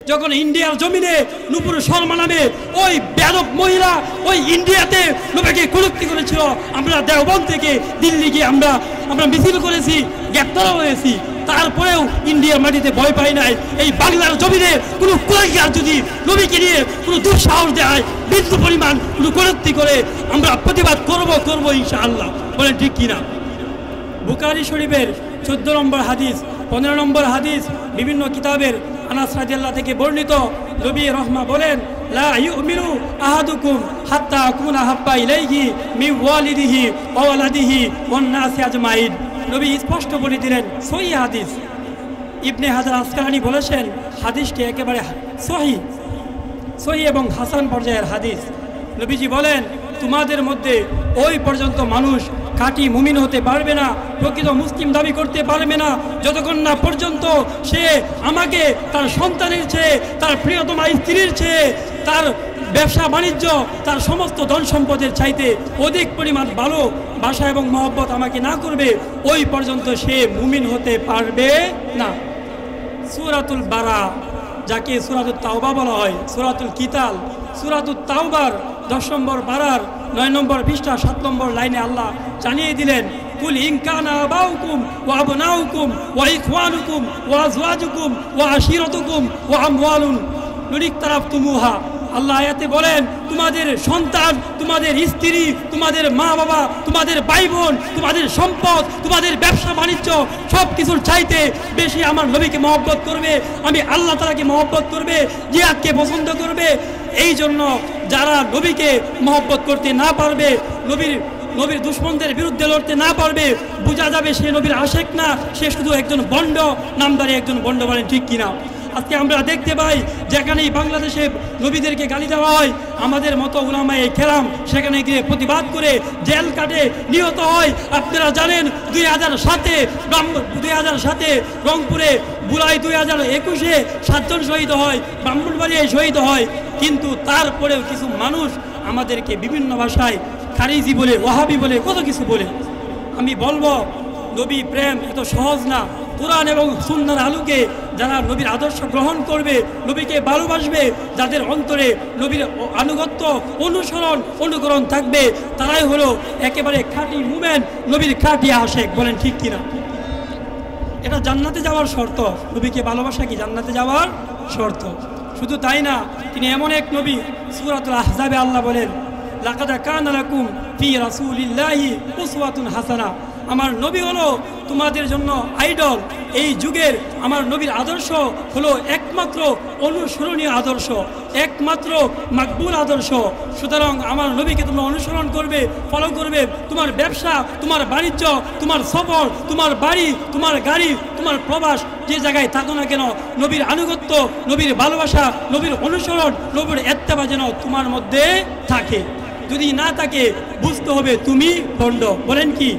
যখন ইন্ডিয়ার জমিনে নূপুর শর্মা নামে ওই বেয়াদব মহিলা ওই ইন্ডিয়াতে নবীকে কলুক্তি করেছিল, আমরা দেওবন্দ থেকে দিল্লি গিয়ে আমরা মিছিল করেছি, গ্রেপ্তার হয়েছি, তারপরেও ইন্ডিয়ার মাটিতে ভয় পাই নাই। এই বাংলার জমিনে কোনো কুলাঙ্গার যদি নবীকে নিয়ে কোনো দুঃসাহস দেয়, বিন্দু পরিমাণ কোনো কলুক্তি করে, আমরা প্রতিবাদ করব ইনশাআল্লাহ। বলেন ঠিক কিনা? বুখারী শরীফের 14 নম্বর হাদিস, 15 নম্বর হাদিস, বিভিন্ন কিতাবের আনাস রাদিয়াল্লাহু থেকে বর্ণিত, নবী রহমা বলেন, লা ইউমিনু আহাদুকুম হাত্তা আকুনা হাব্বা ইলাইহি মিন ওয়ালিদিহি ওয়া ওয়ালাদিহি ওয়ান নাসি আজমাইন। নবী স্পষ্ট বলে দিলেন, সহিহ হাদিস। ইবনে হাজার আসকালানী বলেছেন হাদিসটি একেবারে সহিহ এবং হাসান পর্যায়ের হাদিস। নবীজি বলেন, তোমাদের মধ্যে ওই পর্যন্ত মানুষ খাঁটি মুমিন হতে পারবে না, প্রকৃত মুসলিম দাবি করতে পারবে না, যতক্ষণ না পর্যন্ত সে আমাকে তার সন্তানের চেয়ে, তার প্রিয়তমা স্ত্রীর চেয়ে, তার ব্যবসা বাণিজ্য, তার সমস্ত ধন সম্পদের চাইতে অধিক পরিমাণ ভালোবাসা এবং মহব্বত আমাকে না করবে, ওই পর্যন্ত সে মুমিন হতে পারবে না। সূরাতুল বারা, যাকে সূরাতুত তাওবা বলা হয়, সূরাতুল কিতাল, সূরাতুত তাওবার 10 নম্বর বারার 9 নম্বর পৃষ্ঠা 7 নম্বর লাইনে আল্লাহ জানিয়ে দিলেন, কুল ইন কানা আবাউকুম ওয়া আবনাউকুম ওয়া ইখওয়ানুকুম ওয়া আজওয়াজুকুম ওয়া আশিরাতুকুম ওয়া আমওয়ালুন ইকতারাফতুমুহা। আল্লাহ আয়াতে বলেন, তোমাদের সন্তান, তোমাদের স্ত্রী, তোমাদের মা বাবা, তোমাদের ভাই বোন, তোমাদের সম্পদ, তোমাদের ব্যবসা বাণিজ্য, সব কিছুর চাইতে বেশি আমার নবীকে মহব্বত করবে, আমি আল্লাহ তাআলাকে মহব্বত করবে, জিহাদকে পছন্দ করবে। এই জন্য যারা নবীকে মহব্বত করতে না পারবে, নবীর দুশ্মনদের বিরুদ্ধে লড়তে না পারবে, বোঝা যাবে সে নবীর আশেক না, সে শুধু একজন বন্ড, নামদারি একজন বন্ড। বলেন ঠিক কিনা? আজকে আমরা দেখতে পাই যেখানেই বাংলাদেশে নবীদেরকে গালি দেওয়া হয়, আমাদের মতো উলামায়ে কেরাম সেখানে গিয়ে প্রতিবাদ করে জেল কাটে, নিহত হয়। আপনারা জানেন 2007 রংপুরে, বুলাই 2021-এ 7 জন শহীদ হয়, ব্রাহ্মণবাড়িয়ায় শহীদ হয়। কিন্তু তারপরেও কিছু মানুষ আমাদেরকে বিভিন্ন ভাষায় খারিজি বলে, ওয়াহাবি বলে, কত কিছু বলে। আমি বলবো, নবী প্রেম এত সহজ না। কুরআন এবং সুন্নাহর আলোকে যারা নবীর আদর্শ গ্রহণ করবে, নবীকে ভালোবাসবে, যাদের অন্তরে নবীর আনুগত্য, অনুকরণ থাকবে, তারাই হলো একেবারে খাঁটি মুমিন, নবীর খাঁটি আশিক। বলেন ঠিক কিনা? এটা জান্নাতে যাওয়ার শর্ত। নবীকে ভালোবাসা কি জান্নাতে যাওয়ার শর্ত? শুধু তাই না, তিনি এমন এক নবী, সূরাতুল আহজাবে আল্লাহ বলেন, লাকাদ কানা লাকুম ফি রাসূলিল্লাহি উসওয়াতুন হাসানাহ। আমার নবী হলো তোমাদের জন্য আইডল। এই যুগের আমার নবীর আদর্শ হলো একমাত্র অনুসরণীয় আদর্শ, একমাত্র মাকবুল আদর্শ। সুতরাং আমার নবীকে তোমরা অনুসরণ করবে, ফলো করবে। তোমার ব্যবসা, তোমার বাণিজ্য, তোমার সফর, তোমার বাড়ি, তোমার গাড়ি, তোমার প্রবাস, যে জায়গায় থাকো না কেন, নবীর আনুগত্য, নবীর ভালোবাসা, নবীর অনুসরণ, নবীর ইত্তেবা যেন তোমার মধ্যে থাকে। যদি না থাকে, বুঝতে হবে তুমি ভণ্ড। বলেন কি?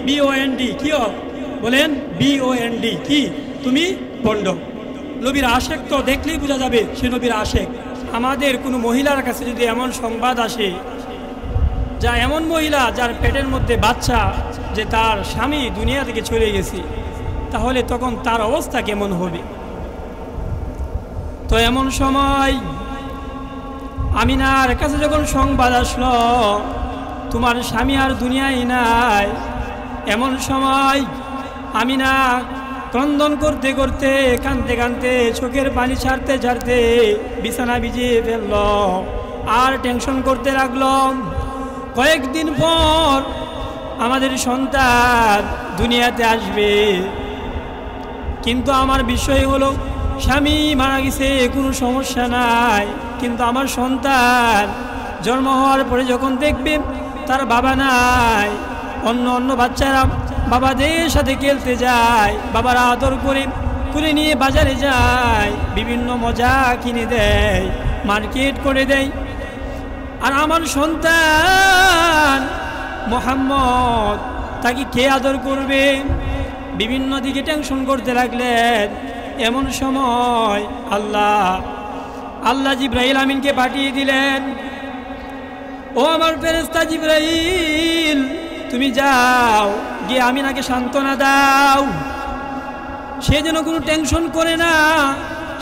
BOND কি? বলেন BOND কি? তুমি ভণ্ড। নবীর আশেক তো দেখলেই বোঝা যাবে সে নবীর আশেক। আমাদের কোনো মহিলার কাছে যদি এমন সংবাদ আসে, যা এমন মহিলা যার পেটের মধ্যে বাচ্চা, যে তার স্বামী দুনিয়া থেকে চলে গেছে, তাহলে তখন তার অবস্থা কেমন হবে? তো এমন সময় আমিনার কাছে যখন সংবাদ আসলো তোমার স্বামী আর দুনিয়ায় নাই, এমন সময় আমিনা ক্রন্দন করতে করতে, কাঁদতে কাঁদতে, চোখের পানি ছাড়তে ছাড়তে বিছানা ভিজিয়ে ফেলল, আর টেনশন করতে লাগলো। কয়েকদিন পর আমাদের সন্তান দুনিয়াতে আসবে, কিন্তু আমার বিষয় হলো স্বামী মারা গেছে, কোনো সমস্যা নাই, কিন্তু আমার সন্তান জন্ম হওয়ার পরে যখন দেখবে তার বাবা নাই, অন্য বাচ্চারা বাবাদের সাথে খেলতে যায়, বাবারা আদর করে কুলে নিয়ে বাজারে যায়, বিভিন্ন মজা কিনে দেয়, মার্কেট করে দেয়, আর আমার সন্তান মোহাম্মদ, তাকে কে আদর করবে? বিভিন্ন দিকে টেনশন করতে লাগলেন। এমন সময় আল্লাহ জিব্রাইল আমিনকে পাঠিয়ে দিলেন, ও আমার ফেরেশতা জিব্রাইল, তুমি যাও গিয়ে আমিনাকে সান্ত্বনা দাও, সে যেন কোনো টেনশন করে না,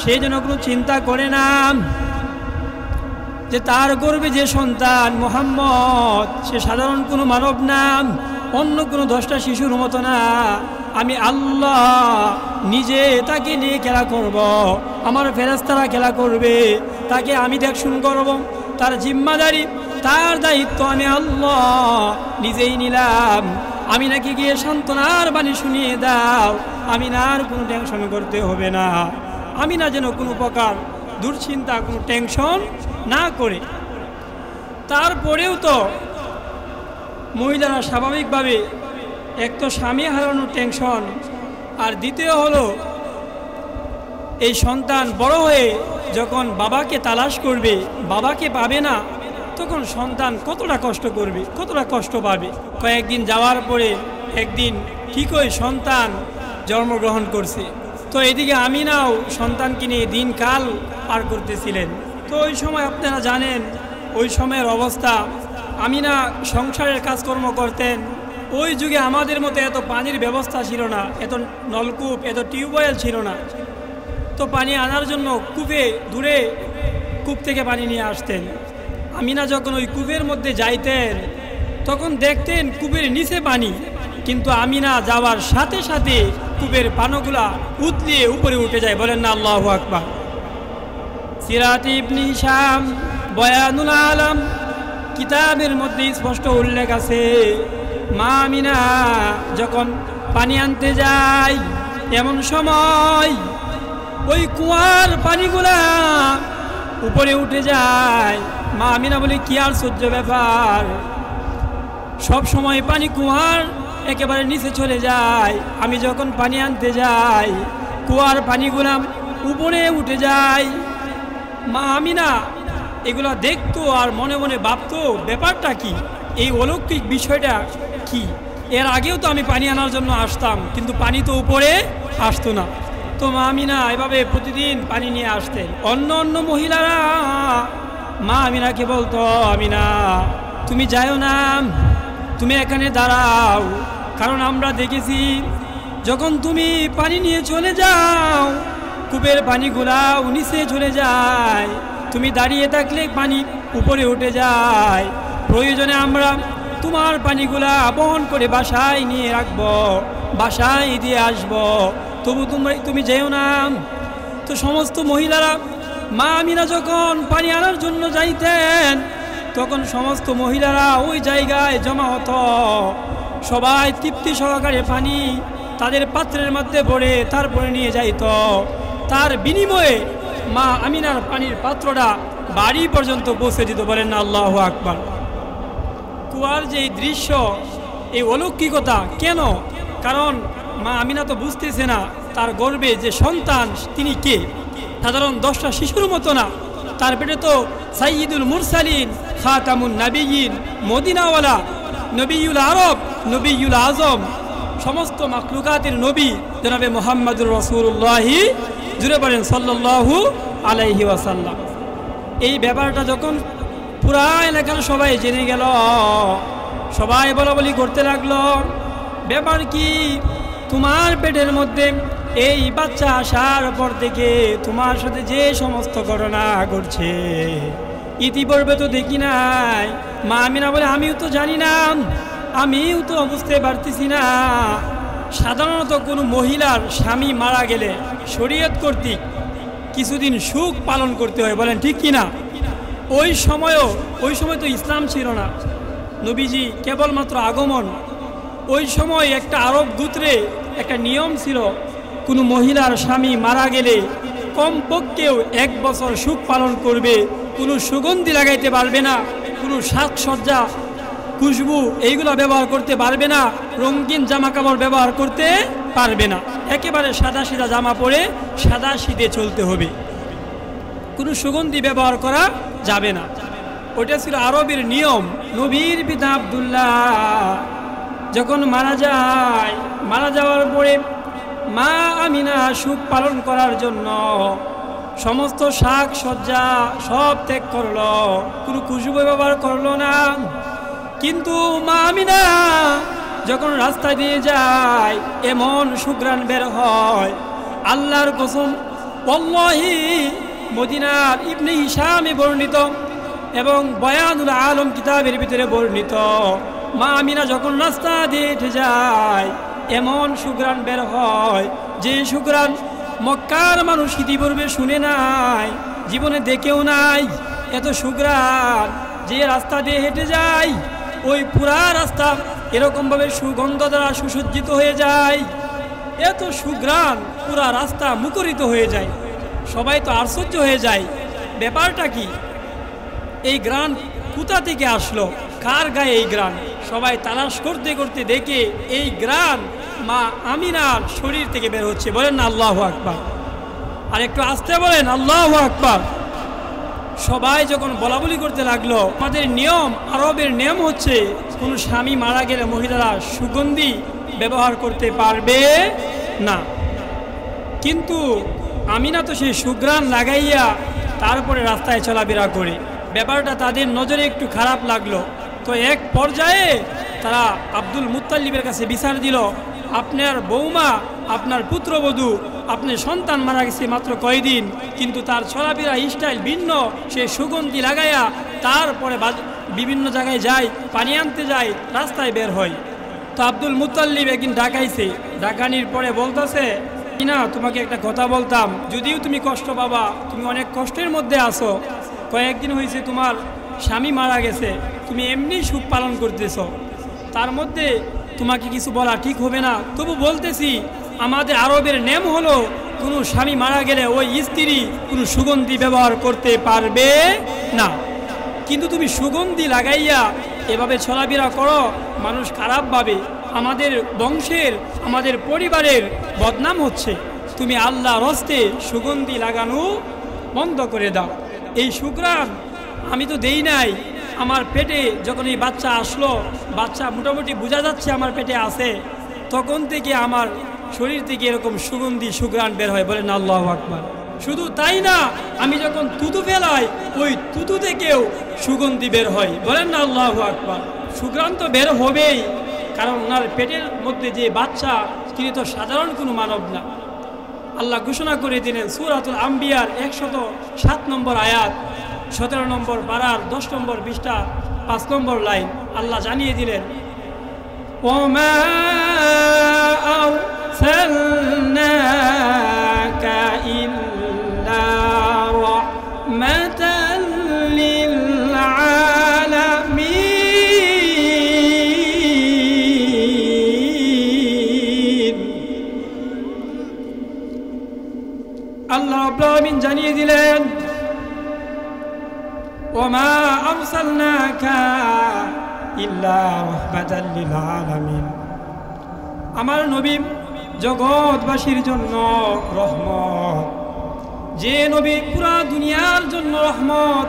সেই জন্য কোনো চিন্তা করে না যে তার গর্ভে যে সন্তান মুহাম্মদ সে সাধারণ কোনো মানব না, অন্য কোনো 10টা শিশুর মতো না। আমি আল্লাহ নিজে তাকে নিয়ে খেলা করব, আমার ফেরেশতারা খেলা করবে, তাকে আমি দেখশুন করব। তার জিম্মাদারি, তার দায়িত্ব আমি আল্লাহ নিজেই নিলাম। আমি নাকি গিয়ে সান্ত্বনার বাণী শুনিয়ে দাও, আমি না আর কোনো টেনশন করতে হবে না। আমি না যেন কোনো প্রকার দুশ্চিন্তা, কোনো টেনশন না করে। তারপরেও তো মহিলারা স্বাভাবিকভাবে এক তো স্বামী হারানোর টেনশন, আর দ্বিতীয় হলো এই সন্তান বড় হয়ে যখন বাবাকে তালাশ করবে, বাবাকে পাবে না, তখন সন্তান কতটা কষ্ট করবে, কতটা কষ্ট পাবে। কয়েকদিন যাওয়ার পরে একদিন ঠিকই সন্তান জন্মগ্রহণ করছে। তো এদিকে আমিনাও সন্তানকে নিয়ে দিনকাল পার করতেছিলেন। তো ওই সময় আপনারা জানেন ওই সময়ের অবস্থা, আমিনা সংসারের কাজকর্ম করতেন। ওই যুগে আমাদের মতো এত পানির ব্যবস্থা ছিল না, এত নলকূপ, এত টিউবওয়েল ছিল না। তো পানি আনার জন্য কূপে দূরে কূপ থেকে পানি নিয়ে আসতেন। আমিনা যখন ওই কূপের মধ্যে যাইতেন তখন দেখতেন কূপের নিচে পানি, কিন্তু আমিনা যাওয়ার সাথে সাথে কূপের পানগুলা উতলিয়ে উপরে উঠে যায়। বলেন না আল্লাহু আকবার। সিরাত ইবনে হিশাম বয়ানুল আলম কিতাবের মধ্যে স্পষ্ট উল্লেখ আছে, মা আমিনা যখন পানি আনতে যায় এমন সময় ওই কুয়ার পানিগুলা উপরে উঠে যায়। মা আমিনা বলে, কি আর সহ্য ব্যাপার, সব সময় পানি কুয়ার একেবারে নিচে চলে যায়, আমি যখন পানি আনতে যাই কুয়ার পানিগুলা উপরে উঠে যায়। মা আমিনা এগুলা দেখতো আর মনে মনে ভাবতো ব্যাপারটা কি, এই অলৌকিক বিষয়টা কি। এর আগেও তো আমি পানি আনার জন্য আসতাম, কিন্তু পানি তো উপরে আসতো না। তো মা আমিনা এভাবে প্রতিদিন পানি নিয়ে আসতেন। অন্য অন্য মহিলারা মা আমিনাকে বলতো, আমিনা তুমি যাও না, তুমি এখানে দাঁড়াও, কারণ আমরা দেখেছি যখন তুমি পানি নিয়ে চলে যাও কূপের পানিগুলা নিচে চলে যায়, তুমি দাঁড়িয়ে থাকলে পানি উপরে উঠে যায়। প্রয়োজনে আমরা তোমার পানিগুলা বহন করে বাসায় নিয়ে রাখবো, বাসায় দিয়ে আসবো, তবু তুমি যেও না। তো সমস্ত মহিলারা মা আমিনা যখন পানি আনার জন্য যাইতেন তখন সমস্ত মহিলারা ওই জায়গায় জমা হতো, সবাই তৃপ্তি সহকারে পানি তাদের পাত্রের মধ্যে ভরে তারপরে নিয়ে যাইত। তার বিনিময়ে মা আমিনার পানির পাত্রটা বাড়ি পর্যন্ত পৌঁছে দিত। বলেন না আল্লাহু আকবার। কুয়ার যে দৃশ্য, এই অলৌকিকতা কেন? কারণ মা আমিনা তো বুঝতেছে না তার গর্ভে যে সন্তান তিনি কে, সাধারণ 10টা শিশুর মতো না, তার পেটে তো সাইয়্যিদুল মুরসালিন, খাতামুন নাবিয়্যিন, মদিনাওয়ালা, নবিয়ুল আরব, নবিয়ুল আজম, সমস্ত মাখলুকাতের নবী জনাবে মুহাম্মদুর রাসূলুল্লাহ, জুড়ে বলেন সাল্লাল্লাহু আলাইহি ওয়াসাল্লাম। এই ব্যাপারটা যখন পুরা এলাকার সবাই জেনে গেল, সবাই বলাবলি করতে লাগলো, ব্যাপার কি, তোমার পেটের মধ্যে এই বাচ্চা আসার পর থেকে তোমার সাথে যে সমস্ত ঘটনা ঘটছে ইতিপূর্বে তো দেখি নাই। মা আমিনা বলে, আমিও তো জানি না, আমিও তো বুঝতে পারতেছি না। সাধারণত কোনো মহিলার স্বামী মারা গেলে শরীয়ত কর্তৃক কিছুদিন সুখ পালন করতে হয়, বলেন ঠিক কিনা? ওই সময় তো ইসলাম ছিল না, নবীজি কেবলমাত্র আগমন। ওই সময় একটা আরব গোত্রে একটা নিয়ম ছিল, কোনো মহিলার স্বামী মারা গেলে কমপক্ষেও 1 বছর সুখ পালন করবে, কোনো সুগন্ধি লাগাইতে পারবে না, কোনো সাজসজ্জা খুশবু এইগুলো ব্যবহার করতে পারবে না, রঙিন জামা কাপড় ব্যবহার করতে পারবে না, একেবারে সাদা সিধা জামা পরে সাদা সিধে চলতে হবে, কোনো সুগন্ধি ব্যবহার করা যাবে না। ওটা ছিল আরবের নিয়ম। নবীর পিতা আব্দুল্লাহ যখন মারা যায়, মারা যাওয়ার পরে মা আমিনা সুখ পালন করার জন্য সমস্ত শাক সজ্জা সব ত্যাগ করলো, কোনো খুশবু ব্যবহার করলো না। কিন্তু মা আমিনা যখন রাস্তা দিয়ে যায় এমন সুঘ্রাণ বের হয়, আল্লাহর কসম ওয়াল্লাহি মদিনার ইবনে হিশামে বর্ণিত এবং বয়ানুল আলম কিতাবের ভিতরে বর্ণিত, মা আমিনা যখন রাস্তা দিয়ে হেঁটে যায় এমন সুঘ্রাণ বের হয় যে সুঘ্রাণ মক্কার মানুষ ইতিপূর্বে শুনে নাই, জীবনে দেখেও নাই। এত সুঘ্রাণ যে রাস্তা দিয়ে হেঁটে যায় ওই পুরা রাস্তা এরকমভাবে সুগন্ধ দ্বারা সুসজ্জিত হয়ে যায়, এত সুঘ্রাণ পুরা রাস্তা মুখরিত হয়ে যায়। সবাই তো আশ্চর্য হয়ে যায়, ব্যাপারটা কি? এই গ্রান কোথা থেকে আসলো, কার গায়ে এই গ্রান? সবাই তালাশ করতে করতে দেখে এই গ্রান মা আমিনার শরীর থেকে বের হচ্ছে। বলেন না আল্লাহু আকবার। আর একটু আসতে বলেন আল্লাহু আকবার। সবাই যখন বলাবলি করতে লাগলো, আমাদের নিয়ম, আরবের নিয়ম হচ্ছে কোনো স্বামী মারা গেলে মহিলারা সুগন্ধি ব্যবহার করতে পারবে না, কিন্তু আমিনা তো সেই সুঘ্রাণ লাগাইয়া তারপরে রাস্তায় চলাফেরা করে। ব্যাপারটা তাদের নজরে একটু খারাপ লাগলো, তো এক পর্যায়ে তারা আব্দুল মুত্তালিবের কাছে বিচার দিল, আপনার বৌমা, আপনার পুত্রবধূ, আপনার সন্তান মারা গেছে মাত্র কয়দিন, কিন্তু তার চলাফেরা স্টাইল ভিন্ন, সে সুগন্ধি লাগাইয়া তারপরে বিভিন্ন জায়গায় যায়, পানি আনতে যায়, রাস্তায় বের হয়। তো আব্দুল মুত্তালিব একদিন ডাকাইছে, ডাকানির পরে বলতেছে, না তোমাকে একটা কথা বলতাম, যদিও তুমি কষ্ট পাবা, তুমি অনেক কষ্টের মধ্যে আছো, কয়েকদিন হয়েছে তোমার স্বামী মারা গেছে, তুমি এমনি সুখ পালন করতেছ, তার মধ্যে তোমাকে কিছু বলা ঠিক হবে না, তবু বলতেছি আমাদের আরবের নেম হলো কোনো স্বামী মারা গেলে ওই স্ত্রী কোনো সুগন্ধি ব্যবহার করতে পারবে না, কিন্তু তুমি সুগন্ধি লাগাইয়া এভাবে চলাফেরা করো, মানুষ খারাপ ভাবে, আমাদের বংশের, আমাদের পরিবারের বদনাম হচ্ছে, তুমি আল্লাহর হস্তে সুগন্ধি লাগানো বন্ধ করে দাও। এই সুঘ্রাণ আমি তো দেই নাই, আমার পেটে যখন এই বাচ্চা আসলো, বাচ্চা মোটামুটি বোঝা যাচ্ছে আমার পেটে আছে, তখন থেকে আমার শরীর থেকে এরকম সুগন্ধি সুঘ্রাণ বের হয়। বলেন আল্লাহু আকবার। শুধু তাই না, আমি যখন তুতু ফেলাই ওই তুতু থেকেও সুগন্ধি বের হয়। বলেন না আল্লাহু আকবার। সুঘ্রাণ তো বের হবেই, কারণ ওনার পেটের মধ্যে যে বাচ্চা, তিনি তো সাধারণ কোনো মানব না। আল্লাহ ঘোষণা করে দিলেন সূরাতুল আম্বিয়ার 107 নম্বর আয়াত, 17 নম্বর পারার 10 নম্বর পৃষ্ঠা 5 নম্বর লাইন, আল্লাহ জানিয়ে দিলেন, ওমা আরসালনাকা ইল্লা রাহমাতাল লিল আলামিন। আল্লাহ রাব্বুল আলামিন জানিয়ে দিলেন, ওমা আরসালনাকা ইল্লা রাহমাতাল লিল আলামিন, আমার নবী জগৎবাসীর জন্য রহমত। যে নবী পুরা দুনিয়ার জন্য রহমত,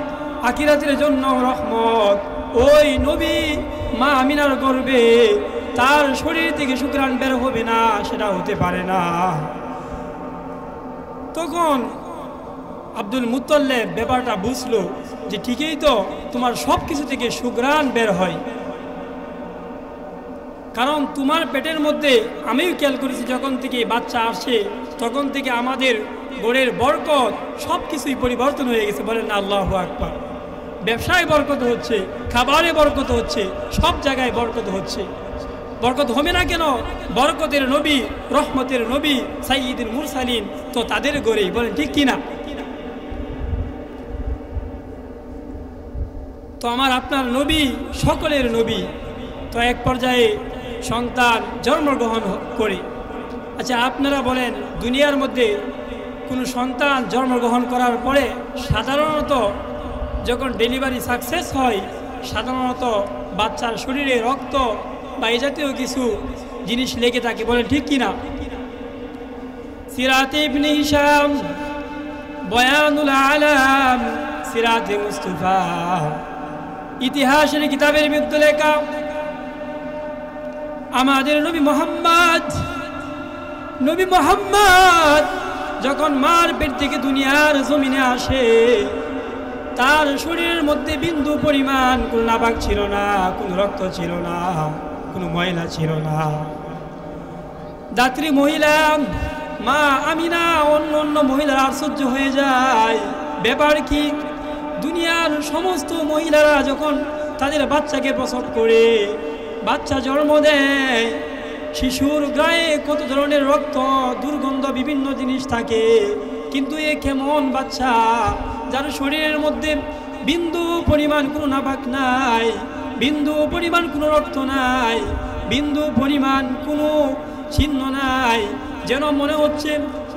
আখিরাতের জন্য রহমত, ওই নবী মা আমিনার গর্ভে তার শরীর থেকে সুঘ্রাণ বের হবে না, সেটা হতে পারে না। তখন আব্দুল মুত্তালিব ব্যাপারটা বুঝলো যে ঠিকই তো, তোমার সব কিছু থেকে সুঘ্রাণ বের হয়, কারণ তোমার পেটের মধ্যে আমিও খেয়াল করেছি যখন থেকে বাচ্চা আসে তখন থেকে আমাদের গোড়ের বরকত সব কিছুই পরিবর্তন হয়ে গেছে। বলেন আল্লাহু আকবার। ব্যবসায় বরকত হচ্ছে, খাবারে বরকত হচ্ছে, সব জায়গায় বরকত হচ্ছে। বরকত হবে না কেন? বরকতের নবী, রহমতের নবী, সাইয়্যিদুল মুরসালিন তো তাদের গড়েই। বলেন ঠিক কিনা? তো আমার আপনার নবী সকলের নবী। তো এক পর্যায়ে সন্তান জন্মগ্রহণ করে। আচ্ছা আপনারা বলেন, দুনিয়ার মধ্যে কোনো সন্তান জন্মগ্রহণ করার পরে সাধারণত যখন ডেলিভারি সাকসেস হয়, সাধারণত বাচ্চার শরীরে রক্ত বা এই জাতীয় কিছু জিনিস লেগে থাকে। বলেন ঠিক কিনা? সিরাতে ইবনে হিশাম, বয়ানুল আলাম, সিরাতে মুস্তাফা, ইতিহাসের কিতাবের মধ্যে লেখা, আমাদের নবী মোহাম্মদ যখন মার পেট থেকে দুনিয়ার জমিনে আসে, তার শরীরের মধ্যে বিন্দু পরিমাণ কোনো নাপাক ছিল না, কোনো রক্ত ছিল না, কোনো ময়লা ছিল না। দাত্রী মহিলা মা আমিনা অন্য অন্য মহিলারা আশ্চর্য হয়ে যায়, ব্যাপার কি? দুনিয়ার সমস্ত মহিলারা যখন তাদের বাচ্চাকে প্রসব করে, বাচ্চা জন্ম দেয়, শিশুর গায়ে কত ধরনের রক্ত, দুর্গন্ধ, বিভিন্ন জিনিস থাকে, কিন্তু এ কেমন বাচ্চা যার শরীরের মধ্যে বিন্দু পরিমাণ কোনো নাপাক নাই, বিন্দু পরিমাণ কোনো রক্ত নাই, বিন্দু পরিমাণ কোনো চিহ্ন নাই, যেন মনে হচ্ছে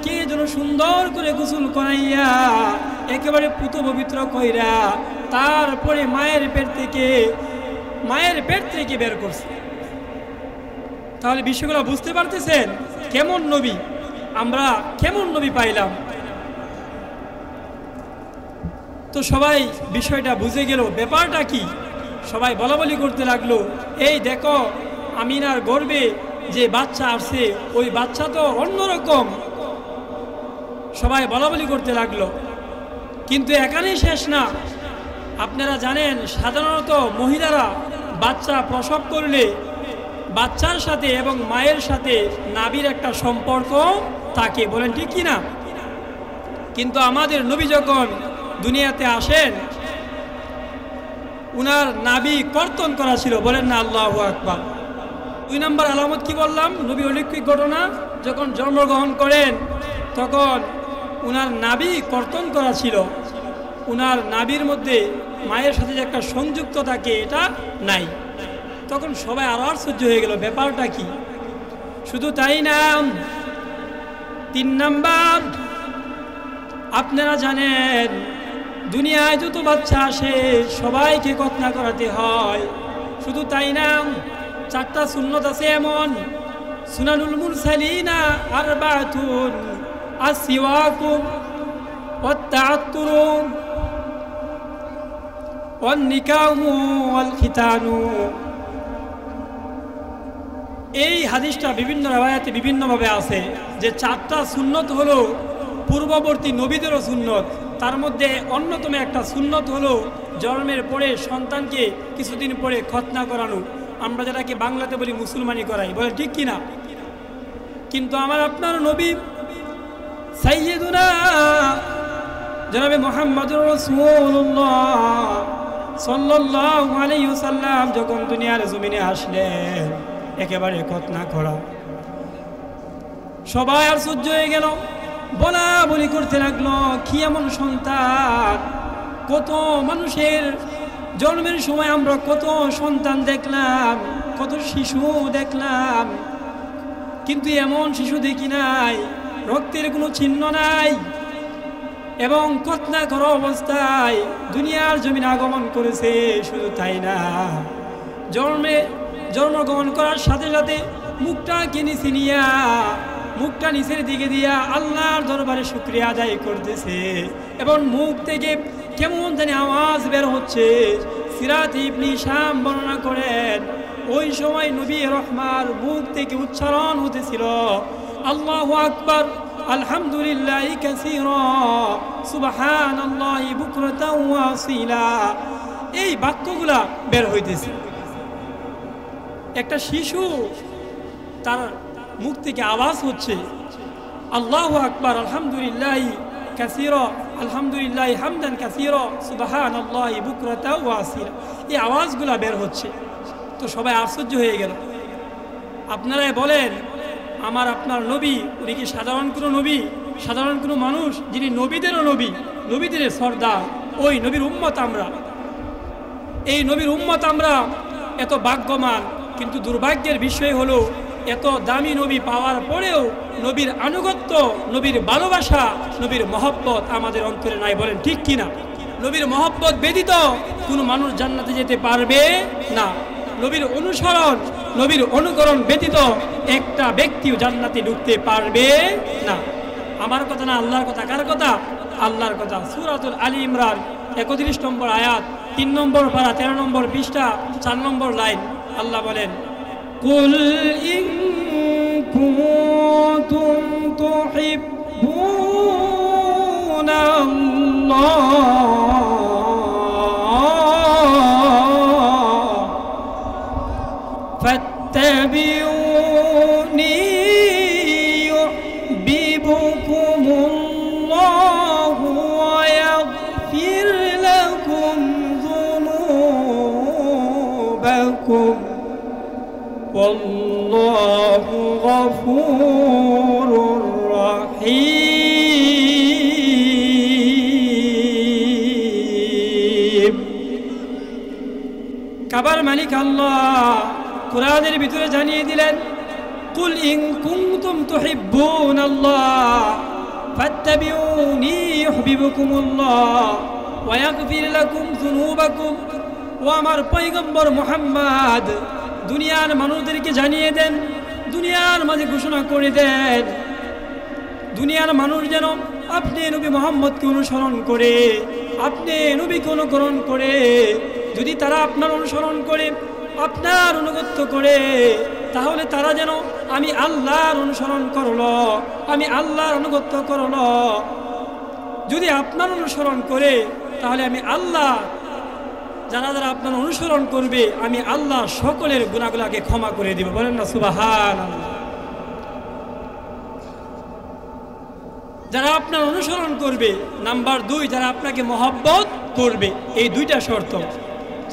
কে যেন সুন্দর করে গোসল করাইয়া একেবারে পুত পবিত্র কইরা তারপরে মায়ের পেট থেকে বের করছে। তাহলে বিষয়গুলো বুঝতে পারতেছেন কেমন নবী আমরা, কেমন নবী পাইলাম। তো সবাই বিষয়টা বুঝে গেল, ব্যাপারটা কি? সবাই বলাবলি করতে লাগলো, এই দেখো আমিনার গর্ভে যে বাচ্চা আসছে ওই বাচ্চা তো অন্যরকম। সবাই বলাবলি করতে লাগলো, কিন্তু এখানেই শেষ না। আপনারা জানেন সাধারণত মহিলারা বাচ্চা প্রসব করলে বাচ্চার সাথে এবং মায়ের সাথে নাভির একটা সম্পর্ক থাকে, বলেন ঠিক কি না? কিন্তু আমাদের নবী যখন দুনিয়াতে আসেন উনার নাভি কর্তন করা ছিল, বলেন না আল্লাহু আকবার। 2 নম্বর আলামত কি বললাম? নবী অলৌকিক ঘটনা, যখন জন্মগ্রহণ করেন তখন উনার নাভি কর্তন করা ছিল, উনার নাভির মধ্যে মায়ের সাথে যে একটা সংযুক্ত থাকে এটা নাই। তখন সবাই আরো আশ্চর্য হয়ে গেল, ব্যাপারটা কি? শুধু তাই না, 3 নাম্বার, আপনারা জানেন দুনিয়ায় যত বাচ্চা আসে সবাইকে খতনা করাতে হয়। শুধু তাই না, 4টা সুন্নত আছে এমন, সুনানুল মুরসালিনা আরবাতুন আসওয়াকু ওয়াত-তাআত্তুরু ওয়ান-নিকাহু ওয়াল-খিতানু। এই হাদিসটা বিভিন্ন রাওয়ায়াতে বিভিন্নভাবে আছে যে 4টা সুন্নত হলো পূর্ববর্তী নবীদেরও সুন্নত। তার মধ্যে অন্যতম একটা সুন্নত হলো জন্মের পরে সন্তানকে কিছুদিন পরে খতনা করানো, আমরা যেটাকে বাংলাতে বলি মুসলমানি করাই, বলে ঠিক কিনা? কিন্তু আমার আপনার নবী সাইয়্যিদুনা জনাবে মুহাম্মদুর রাসূলুল্লাহ সাল্লাল্লাহু আলাইহি ওয়াসাল্লাম যখন দুনিয়ার জমিনে আসলেন একেবারে খতনা করা, সবাই আর সহ্য হয়ে গেল, বলা বলি করতে লাগলো, কি এমন সন্তান? কত মানুষের জন্মের সময় আমরা কত সন্তান দেখলাম, কত শিশু দেখলাম, কিন্তু এমন শিশু দেখি নাই, রক্তের কোনো চিহ্ন নাই, এবং খতনা করা অবস্থায় দুনিয়ার জমিনে আগমন করেছে। শুধু তাই না, জন্মগ্রহণ করার সাথে সাথে মুখটাকে নিচে নিয়া, মুখটা নিচের দিকে দিয়া আল্লাহর দরবারে শুকরিয়া আদায় করতেছে, এবং মুখ থেকে কেমন জানি আওয়াজ বের হচ্ছে। সিরাত ইবনে হিশাম বর্ণনা করেন ওই সময় নবী রহমার মুখ থেকে উচ্চারণ হতেছিল আল্লাহু আকবার, আলহামদুলিল্লাহি কাসীরা, সুবহানাল্লাহি বুকরাতাও ওয়া আসীলা। এই বাক্যগুলা বের হইতেছে। একটা শিশু তার মুখ থেকে আওয়াজ হচ্ছে আল্লাহু আকবার, আলহামদুলিল্লাহি কাসীরা, আলহামদুলিল্লাহি হামদান কাসীরা, সুবহানাল্লাহি বুকরাতাও ওয়া আসীলা। এই আওয়াজগুলা বের হচ্ছে। তো সবাই আশ্চর্য হয়ে গেল। আপনারাই বলেন, আমার আপনার নবী উনি কি সাধারণ কোনো নবী, সাধারণ কোনো মানুষ যিনি নবীদেরও নবী, নবীদের সর্দার, ওই নবীর উম্মত আমরা। এই নবীর উম্মত আমরা এত ভাগ্যবান, কিন্তু দুর্ভাগ্যের বিষয় হলো এত দামি নবী পাওয়ার পরেও নবীর আনুগত্য, নবীর ভালোবাসা, নবীর মহব্বত আমাদের অন্তরে নাই, বলেন ঠিক কিনা? নবীর মহব্বত ব্যতীত কোনো মানুষ জান্নাতে যেতে পারবে না। নবীর অনুসরণ, নবীর অনুকরণ ব্যতীত একটা ব্যক্তিও জান্নাতে ঢুকতে পারবে না। আমার কথা না, আল্লাহর কথা। কার কথা? আল্লাহর কথা। সূরাতুল আলী ইমরান 31 নম্বর আয়াত, 3 নম্বর পারা, 13 নম্বর পৃষ্ঠা, 4 নম্বর লাইন। আল্লাহ বলেন, কুল ইন কুনতুম তুহিব্বুনাল্লাহ ফাত্তাবিউনি ইউহিব্বুকুমুল্লাহ ওয়াল্লাহু গফুরুর রহিম। কাবার মালিক আল্লাহ কোরআনের ভিতরে জানিয়ে দিলেন, কুল ইন কুনতুম তুহিব্বুনাল্লাহ ফাত্তাবিউনি ইউহিব্বুকুমুল্লাহ ওয়া ইয়াগফির লাকুম যুনুবাকুম। ও আমার পয়গম্বর মুহাম্মদ, দুনিয়ার মানুষদেরকে জানিয়ে দেন, দুনিয়ার মাঝে ঘোষণা করে দেন, দুনিয়ার মানুষ যেন আপনি নবী মুহাম্মদকে অনুসরণ করে, আপনি নবীকে অনুকরণ করে, যদি তারা আপনার অনুসরণ করে, আপনার অনুগত্য করে, তাহলে তারা যেন আমি আল্লাহর অনুসরণ করলো, আমি আল্লাহর অনুগত্য করলো। যদি আপনার অনুসরণ করে, তাহলে আমি আল্লাহ, যারা যারা আপনার অনুসরণ করবে, আমি আল্লাহ সকলের গুনাহগুলোকে ক্ষমা করে দিব। বলেন না সুবহানাল্লাহ। যারা আপনার অনুসরণ করবে, নাম্বার 2, যারা আপনাকে মহব্বত করবে। এই দুইটা শর্ত,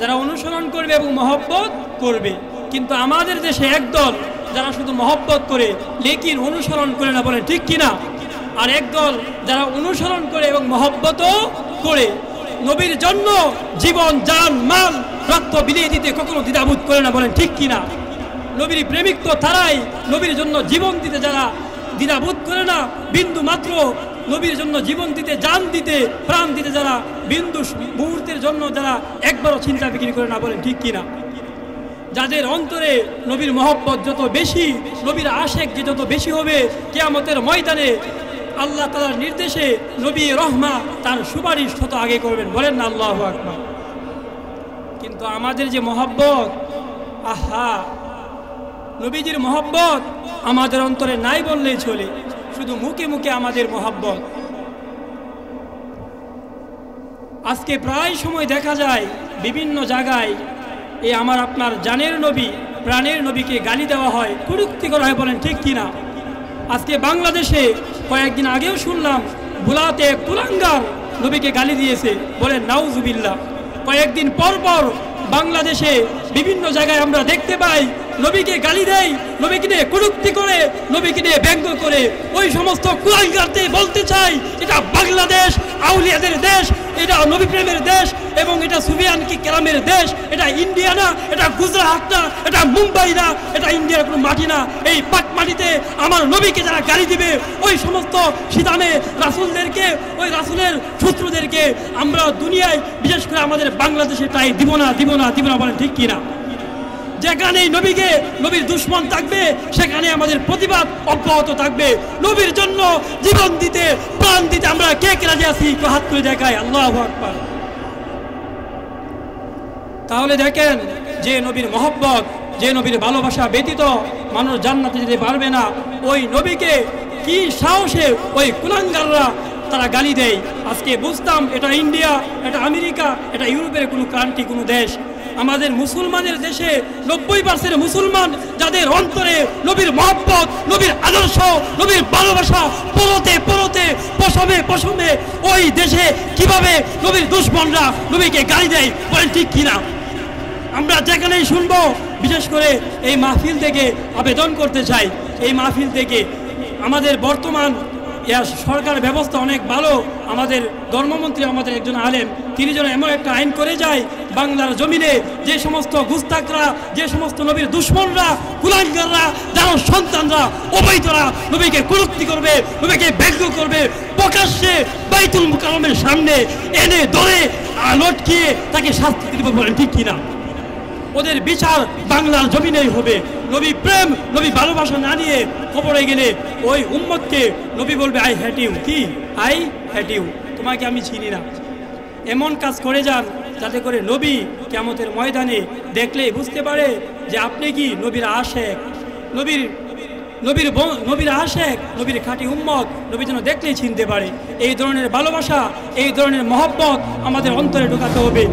যারা অনুসরণ করবে এবং মহব্বত করবে। কিন্তু আমাদের দেশে একদল যারা শুধু মহব্বত করে লেকিন অনুসরণ করে না, বলেন ঠিক কিনা? আর একদল যারা অনুসরণ করে এবং মহব্বতও করে, নবীর জন্য জীবন, জান, মাল, রক্ত বিলিয়ে দিতে কখনো দ্বিধাবোধ করে না, বলেন ঠিক কিনা? নবীর প্রেমিক তো তারাই, নবীর জন্য জীবন দিতে যারা দ্বিধাবোধ করে না, বিন্দু মাত্র নবীর জন্য জীবন দিতে, জান দিতে, প্রাণ দিতে যারা বিন্দু মুহূর্তের জন্য যারা একবারও চিন্তা ফিকির করে না, বলেন ঠিক কিনা? যাদের অন্তরে নবীর মহব্বত যত বেশি, নবীর আশেক যে যত বেশি হবে, কিয়ামতের ময়দানে আল্লাহ তাআলার নির্দেশে নবী রহমা তার সুপারিশ তত আগে করবেন। বলেন না আল্লাহু আকবার। কিন্তু আমাদের যে মহব্বত, আহা, নবীজির মহব্বত আমাদের অন্তরে নাই বললেই চলে, শুধু মুখে মুখে আমাদের মহব্বত। আজকে প্রায় সময় দেখা যায় বিভিন্ন জায়গায় এই আমার আপনার জানের নবী, প্রাণের নবীকে গালি দেওয়া হয়, কটূক্তি করা হয়, বলেন ঠিক কিনা? আজকে বাংলাদেশে কয়েকদিন আগেও শুনলাম বুলাতে কুলাঙ্গার নবীকে গালি দিয়েছে, বলেন নাউজুবিল্লাহ। কয়েকদিন পর পর বাংলাদেশে বিভিন্ন জায়গায় আমরা দেখতে পাই নবীকে গালি দেয়, নবীকে নিয়ে কটূক্তি করে, নবীকে নিয়ে ব্যঙ্গ করে। ওই সমস্ত কুলাঙ্গারদের বলতে চাই, এটা বাংলাদেশ আউলিয়াদের দেশ, এটা নবী প্রেমের দেশ, এবং এটা সুফিয়ান কি কেরামের দেশ। এটা ইন্ডিয়া না, এটা গুজরাট না, এটা মুম্বাই না, এটা ইন্ডিয়ার কোনো মাটি না। এই পাক মাটিতে আমার নবীকে যারা গালি দিবে, ওই সমস্ত শীতানে রাসূলদেরকে, ওই রাসূলের শত্রুদেরকে আমরা দুনিয়ায়, বিশেষ করে আমাদের বাংলাদেশে তাই দিব না, দিব না, দিব না, বলেন ঠিক কিনা? যেখানেই নবীকে, নবীর দুশ্মন থাকবে, সেখানে আমাদের প্রতিবাদ অব্যাহত থাকবে। নবীর জন্য জীবন দিতে, প্রাণ দিতে আমরা কে কে রাজি আছি? হাত তুলে দেখায়, আল্লাহু আকবার। তাহলে দেখেন, যে নবীর মহব্বত, যে নবীর ভালোবাসা ব্যতীত মানুষ জান্নাতে যেতে পারবে না, ওই নবীকে কি সাহসে ওই কুলাঙ্গাররা তারা গালি দেয়। আজকে বুঝতাম এটা ইন্ডিয়া, এটা আমেরিকা, এটা ইউরোপের কোনো কান্ট্রি, কোনো দেশ। আমাদের মুসলমানের দেশে 90% মুসলমান, যাদের অন্তরে নবীর মহব্বত, নবীর আদর্শ, নবীর ভালোবাসা পরতে পরতে, পশমে পশমে, ওই দেশে কিভাবে নবীর দুশ্মনরা নবীকে গালি দেয়, বলেন ঠিক কিনা? আমরা যেখানেই শুনবো, বিশেষ করে এই মাহফিল থেকে আবেদন করতে চাই, এই মাহফিল থেকে আমাদের বর্তমান সরকার ব্যবস্থা অনেক ভালো। আমাদের ধর্মমন্ত্রী, আমাদের একজন আলেম, তিনি যেন এমন একটা আইন করে যায়, বাংলার জমিনে যে সমস্ত গুস্তাকরা, যে সমস্ত নবীর দুশ্মনরা, কুলাঙ্গাররা, যারা সন্তানরা, অবৈধরা নবীকে কটূক্তি করবে, নবীকে ব্যঙ্গ করবে, প্রকাশ্যে বাইতুল মুকাররমের সামনে এনে ধরে লটকিয়ে তাকে শাস্তি দিতে বলেন ঠিক কিনা? ওদের বিচার বাংলার জমিনেই হবে। নবী প্রেম, নবী ভালোবাসা না নিয়ে খবরে গেলে ওই উম্মতকে নবী বলবে আই হ্যাট ইউ। কি? আই হ্যাট ইউ, তোমাকে আমি চিনি না। এমন কাজ করে যান যাতে করে নবী কিয়ামতের ময়দানে দেখলেই বুঝতে পারে যে আপনি কি নবীর আশেক, নবীর আশেক, নবীর খাঁটি উম্মত। নবী যেন দেখলেই চিনতে পারে। এই ধরনের ভালোবাসা, এই ধরনের মহব্বত আমাদের অন্তরে ঢোকাতে হবে।